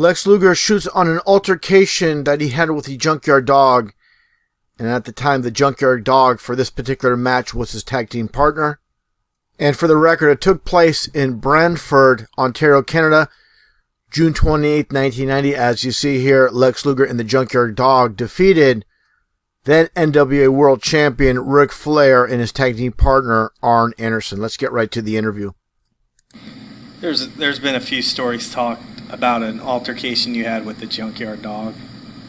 Lex Luger shoots on an altercation that he had with the Junkyard Dog. And at the time, the Junkyard Dog for this particular match was his tag team partner. And for the record, it took place in Brantford, Ontario, Canada, June 28, 1990. As you see here, Lex Luger and the Junkyard Dog defeated then NWA World Champion Ric Flair and his tag team partner Arn Anderson. Let's get right to the interview. There's been a few stories talked about an altercation you had with the Junkyard Dog.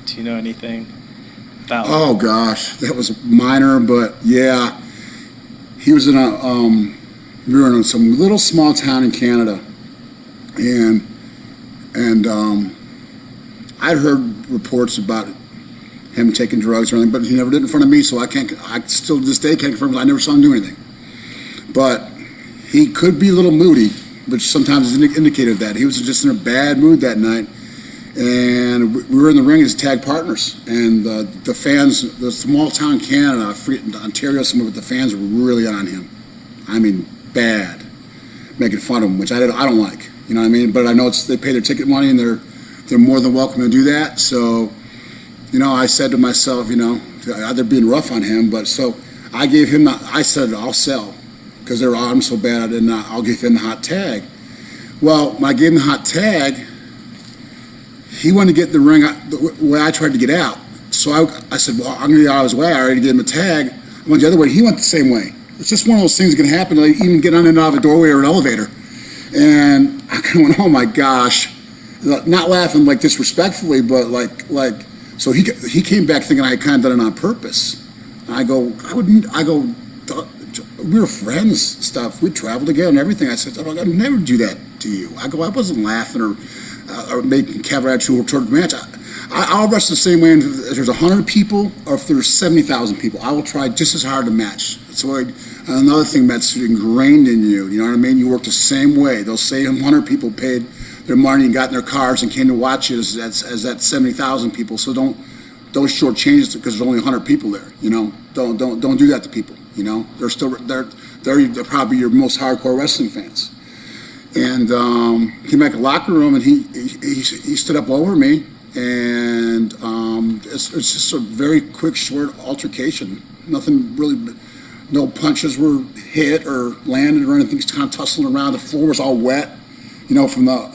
Do you know anything about that? Oh gosh, that was minor, but yeah, he was in we were in some little small town in Canada, and I'd heard reports about him taking drugs or anything, but he never did it in front of me, so I still to this day can't confirm. I never saw him do anything. But he could be a little moody, which sometimes is indicative of that. He was just in a bad mood that night, and we were in the ring as tag partners, and the fans, the small town Canada, I forget, Ontario somewhere, but the fans were really on him. I mean, bad, making fun of him, which I don't like. You know what I mean? But I know they pay their ticket money, and they're more than welcome to do that. So, you know, I said to myself, you know, they're being rough on him, but so I gave him I said I'll sell because they're on him so bad, and I'll give him the hot tag. Well, when I gave him the hot tag, he wanted to get in the ring the way I tried to get out. So I said, well, I'm going to get out of his way. I already gave him a tag. I went the other way. He went the same way. It's just one of those things that can happen, like even getting on and out of a doorway or an elevator. And I kind of went, oh my gosh, not laughing like disrespectfully, but like. So he came back thinking I had kind of done it on purpose. And I go, we were friends, stuff. We traveled together and everything. I said, I'd never do that to you. I go, I wasn't laughing or making cabaret toward the match. I'll wrestle the same way if there's 100 people or if there's 70,000 people. I will try just as hard to match. So another thing that's ingrained in you. You know what I mean? You work the same way. Those same 100 people paid their money and got in their cars and came to watch you as that 70,000 people. So don't shortchange it because there's only 100 people there. You know, don't do that to people. You know, they're probably your most hardcore wrestling fans. And came back to the locker room and he stood up over me, and it's just a very quick, short altercation. Nothing really. No punches were hit or landed or anything. Just kind of tussling around. The floor was all wet. You know,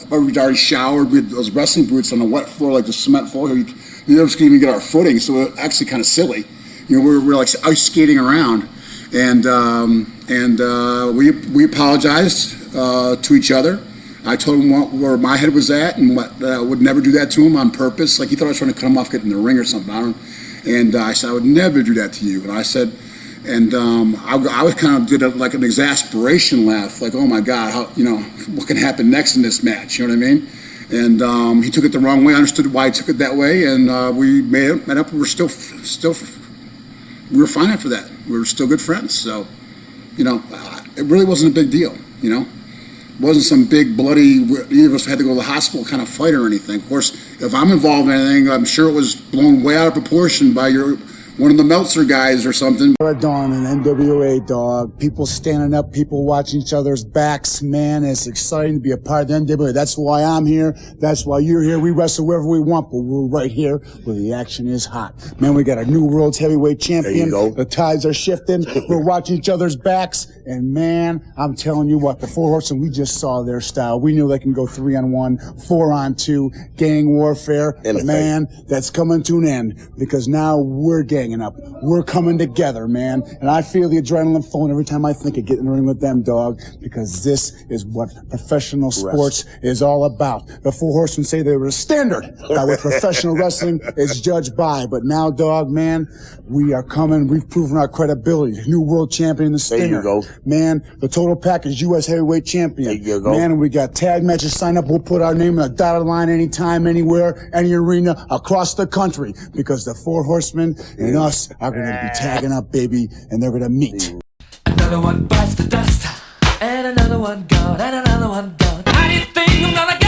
we'd already showered. We had those wrestling boots on the wet floor, like the cement floor. We never could even get our footing, so it was actually kind of silly. You know, we're like ice skating around, and we apologized to each other. I told him where my head was at, and what I would never do that to him on purpose. Like he thought I was trying to cut him off getting in the ring or something. And I said I would never do that to you. And I said. And I was kind of did like an exasperation laugh, like, oh my God, how, you know, what can happen next in this match? You know what I mean? And he took it the wrong way. I understood why he took it that way, and we met up. We were still, we were fine after that. We were still good friends. So, you know, it really wasn't a big deal. You know, it wasn't some big bloody. Either of us had to go to the hospital kind of fight or anything. Of course, if I'm involved in anything, I'm sure it was blown way out of proportion by one of the Meltzer guys or something. Dawn and NWA, dog. People standing up, people watching each other's backs. Man, it's exciting to be a part of the NWA. That's why I'm here. That's why you're here. We wrestle wherever we want, but we're right here where the action is hot. Man, we got a new world's heavyweight champion. There you go. The tides are shifting. We're watching each other's backs. And man, I'm telling you what, the Four Horsemen, we just saw their style. We knew they can go 3-on-1, 4-on-2, gang warfare. Man, that's coming to an end because now we're ganging up. We're coming together, man. And I feel the adrenaline flowing every time I think of getting in the ring with them, dog, because this is what professional sports is all about. The Four Horsemen say they were a standard by what professional wrestling is judged by. But now, dog, man, we are coming. We've proven our credibility. New world champion in the Stinger. There you go. Man, the total package U.S. heavyweight champion. There you go. Man, and we got tag matches signed up. We'll put our name on the dotted line anytime, anywhere, any arena across the country, because the Four Horsemen and us are going to be tagging up, baby, and they're going to meet. Another one bites the dust, and another one gone, and another one gone. How do you think I'm gonna get?